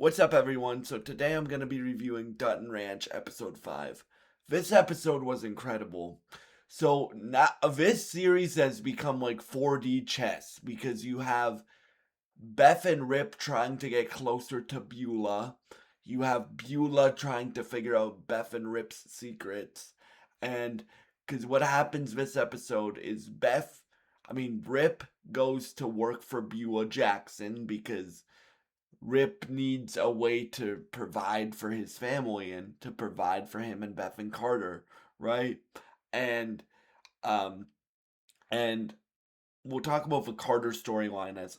What's up, everyone? So today I'm going to be reviewing Dutton Ranch episode 5. This episode was incredible. So now this series has become like 4D chess because you have Beth and Rip trying to get closer to Beulah. You have Beulah trying to figure out Beth and Rip's secrets. And because what happens this episode is Rip goes to work for Beulah Jackson because Rip needs a way to provide for his family and to provide for him and Beth and Carter, right? And um and we'll talk about the Carter storyline as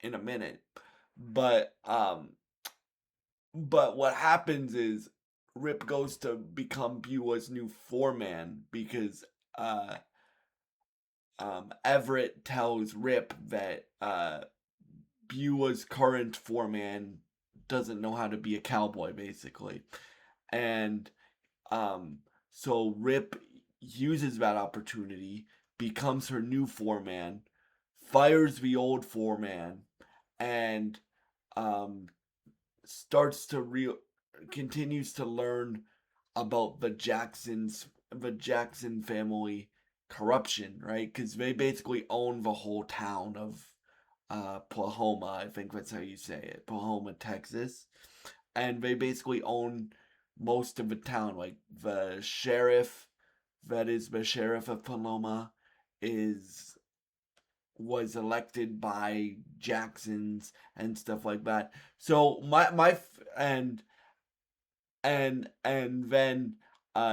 in a minute. But what happens is Rip goes to become Beulah's new foreman because uh Everett tells Rip that Beulah's current foreman doesn't know how to be a cowboy, basically. And um, so Rip uses that opportunity, becomes her new foreman, fires the old foreman, and um, starts to continues to learn about the Jackson family corruption, right? Because they basically own the whole town of Plahoma. I think that's how you say it, Plahoma, Texas. And they basically own most of the town. Like the sheriff, that is the sheriff of Paloma, is was elected by Jacksons and stuff like that. So and then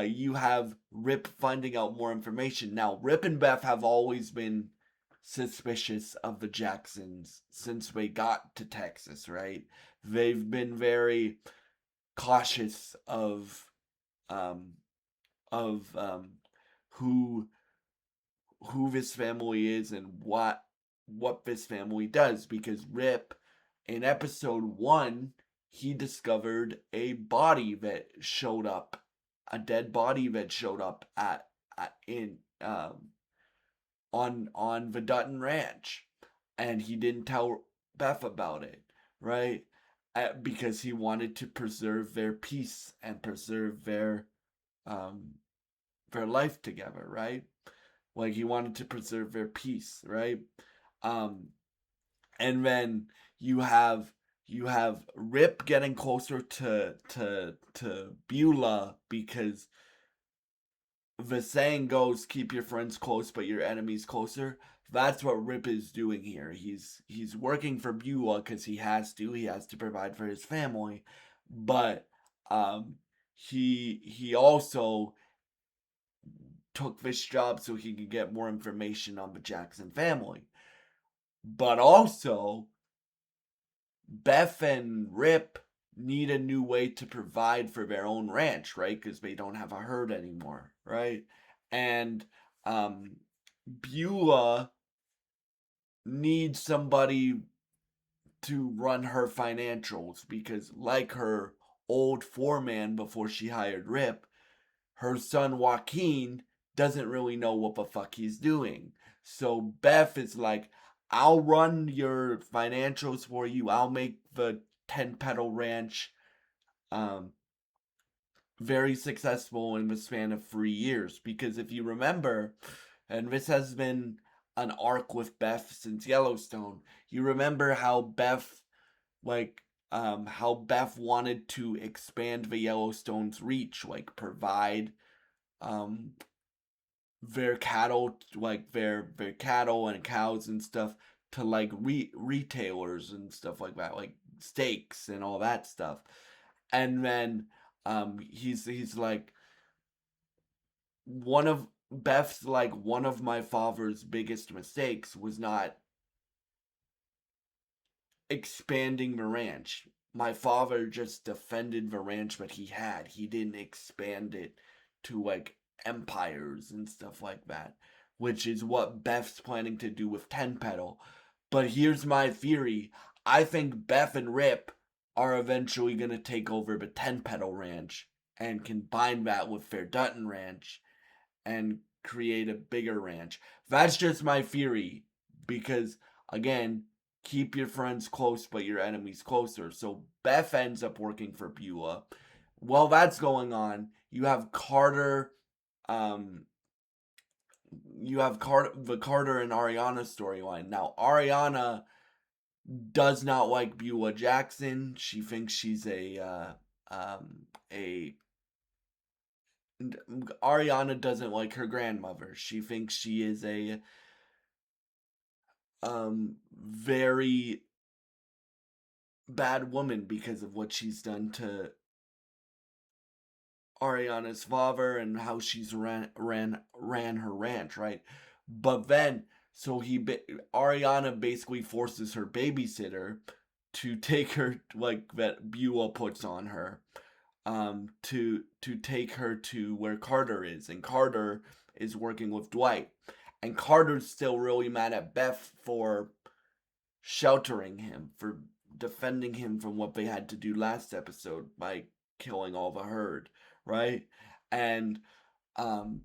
you have Rip finding out more information. Now Rip and Beth have always been suspicious of the Jacksons since they got to Texas, right? They've been very cautious um of who this family is and what this family does, because Rip in episode 1 he discovered a dead body that showed up at in on the Dutton Ranch, and he didn't tell Beth about it, right? Because he wanted to preserve their peace and preserve um their life together, right? Like he wanted to preserve their peace, right? Um, and then you have you have Rip getting closer to Beulah because the saying goes, keep your friends close but your enemies closer. That's what Rip is doing here. He's working for Beulah because he has to provide for his family, but um he also took this job so he could get more information on the Jackson family. But also, Beth and Rip need a new way to provide for their own ranch, right? Because they don't have a herd anymore, right? And um, Beulah needs somebody to run her financials because, like her old foreman before she hired Rip, her son Joaquin doesn't really know what the fuck he's doing. So Beth is like, I'll run your financials for you. I'll make the 10 Petal Ranch um, very successful in the span of 3 years. Because if you remember, and this has been an arc with Beth since Yellowstone, you remember how Beth wanted to expand the Yellowstone's reach, like provide um their cattle, like their cattle and cows and stuff, to like retailers and stuff like that, like steaks and all that stuff. And then he's like, one of Beth's like, one of my father's biggest mistakes was not expanding the ranch. My father just defended the ranch that he had. He didn't expand it to like empires and stuff like that, which is what Beth's planning to do with Ten Petal. But here's my theory. I think Beth and Rip are eventually going to take over the Ten Petal Ranch and combine that with their Dutton Ranch and create a bigger ranch. That's just my theory because, again, keep your friends close but your enemies closer. So Beth ends up working for Beulah. While that's going on, you have Carter, um, the Carter and Ariana storyline. Now Ariana does not like Beulah Jackson. She thinks she's a Ariana doesn't like her grandmother. She thinks she is a very bad woman because of what she's done to Ariana's father and how she's ran her ranch, right? But then, so Ariana basically forces her babysitter to take her, like, that Beulah puts on her, to take her to where Carter is, and Carter is working with Dwight, and Carter's still really mad at Beth for sheltering him, for defending him from what they had to do last episode by killing all the herd, right? And um,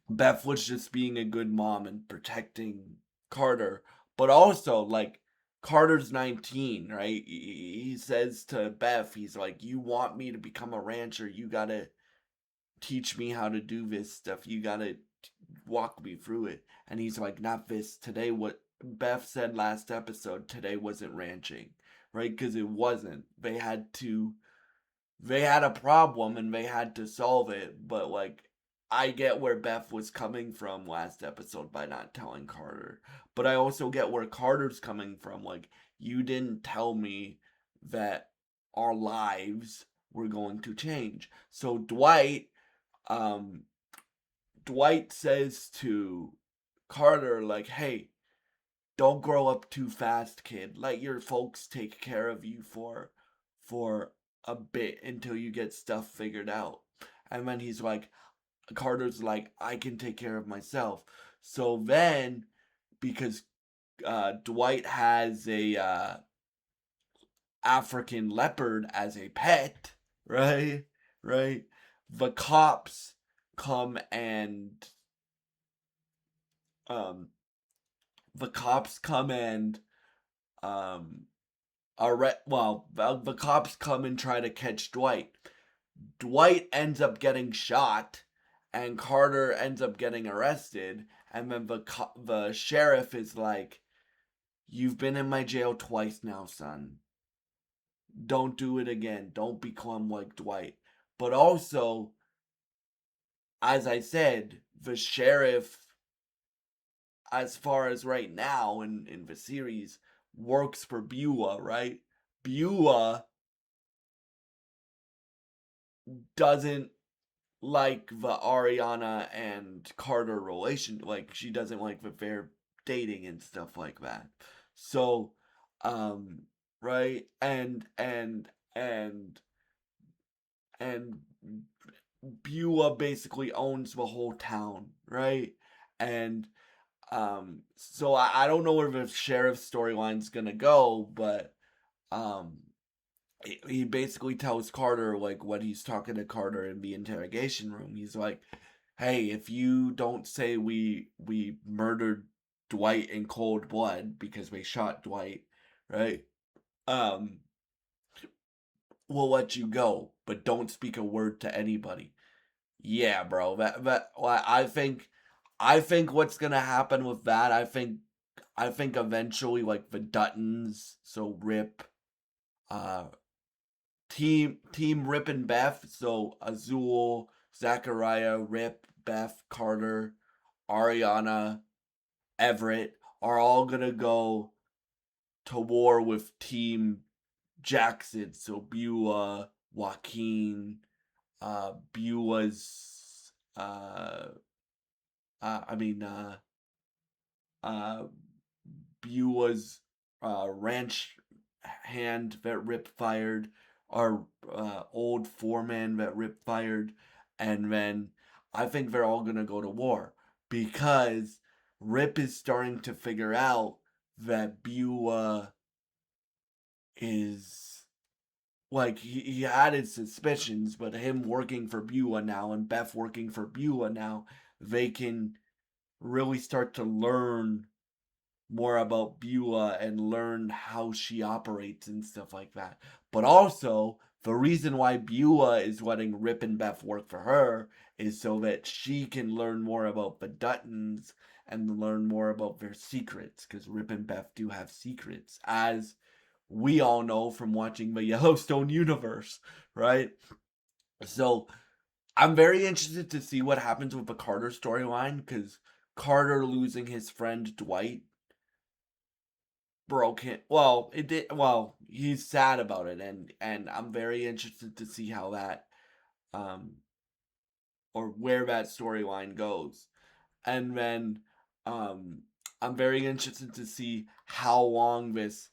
Beth was just being a good mom and protecting Carter, but also like Carter's 19, right? He says to Beth, he's like, "You want me to become a rancher? You gotta teach me how to do this stuff. You gotta walk me through it." And he's like, "Not this today." What Beth said last episode, today wasn't ranching, right? Because it wasn't. They had a problem and they had to solve it, but like I get where Beth was coming from last episode by not telling Carter. But I also get where Carter's coming from. Like, you didn't tell me that our lives were going to change. So um Dwight says to Carter, like, "Hey, don't grow up too fast, kid. Let your folks take care of you for a bit until you get stuff figured out." And then Carter's like, "I can take care of myself." So then, because Dwight has a African leopard as a pet, right? Right? The cops come and um the cops come and um the cops come and try to catch Dwight. Dwight ends up getting shot, and Carter ends up getting arrested. And then the sheriff is like, "You've been in my jail twice now, son. Don't do it again. Don't become like Dwight." But also, as I said, the sheriff, as far as right now in the series, works for Beulah, right? Beulah doesn't like the Ariana and Carter relation. Like, she doesn't like the fair dating and stuff like that. So, um, right, and Beulah basically owns the whole town, right? And so I don't know where the sheriff's storyline's gonna go, but um he basically tells Carter, like, what he's talking to Carter in the interrogation room. He's like, "Hey, if you don't say we murdered Dwight in cold blood because we shot Dwight, right? Um, we'll let you go, but don't speak a word to anybody." Yeah, bro. Well, I think what's gonna happen with that, I think eventually, like, the Duttons, so Rip, uh team Rip and Beth, so Azul, Zachariah, Rip, Beth, Carter, Ariana, Everett are all gonna go to war with Team Jackson. So Beulah, Joaquin, Beulah's, I mean, uh, Beulah's ranch hand that Rip fired, our old foreman that Rip fired, and then I think they're all gonna go to war because Rip is starting to figure out that Beulah is, like, he had his suspicions, but him working for Beulah now and Beth working for Beulah now, they can really start to learn more about Beulah and learn how she operates and stuff like that. But also, the reason why Beulah is letting Rip and Beth work for her is so that she can learn more about the Duttons and learn more about their secrets, because Rip and Beth do have secrets, as we all know from watching the Yellowstone universe, right? So I'm very interested to see what happens with the Carter storyline, because Carter losing his friend Dwight broke him. Well, it did. Well, he's sad about it, and I'm very interested to see how that um or where that storyline goes. And then um I'm very interested to see how long this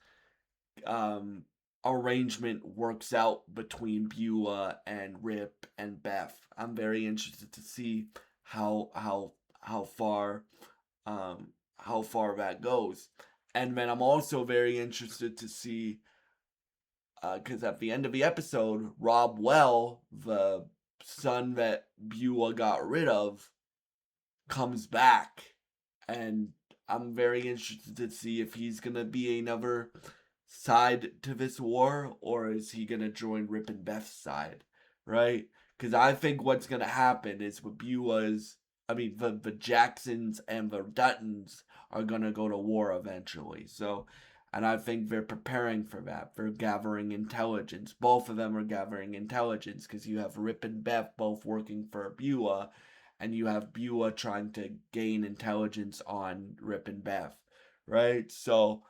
um arrangement works out between Beulah and Rip and Beth. I'm very interested to see how how how far um how far that goes. And then I'm also very interested to see because at the end of the episode, Rob Well, the son that Beulah got rid of, comes back, and I'm very interested to see if he's gonna be another side to this war, or is he gonna join Rip and Beth's side, right? Because I think what's gonna happen is with Beulah's, I mean, the Jacksons and the Duttons are gonna go to war eventually. So, and I think they're preparing for that. They're gathering intelligence. Both of them are gathering intelligence because you have Rip and Beth both working for Beulah, and you have Beulah trying to gain intelligence on Rip and Beth, right? So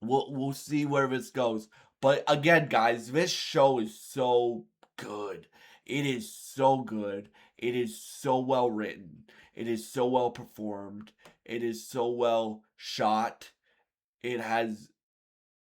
we'll see where this goes. But again, guys, this show is so good. It is so good. It is so well written. It is so well performed. It is so well shot. It has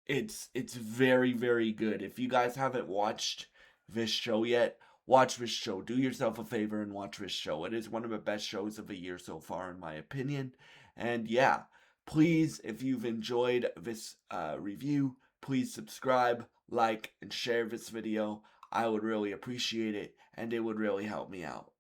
it's very very good. If you guys haven't watched this show yet, watch this show. Do yourself a favor and watch this show. It is one of the best shows of the year so far in my opinion. And yeah, please, if you've enjoyed this review, please subscribe, like, and share this video. I would really appreciate it, and it would really help me out.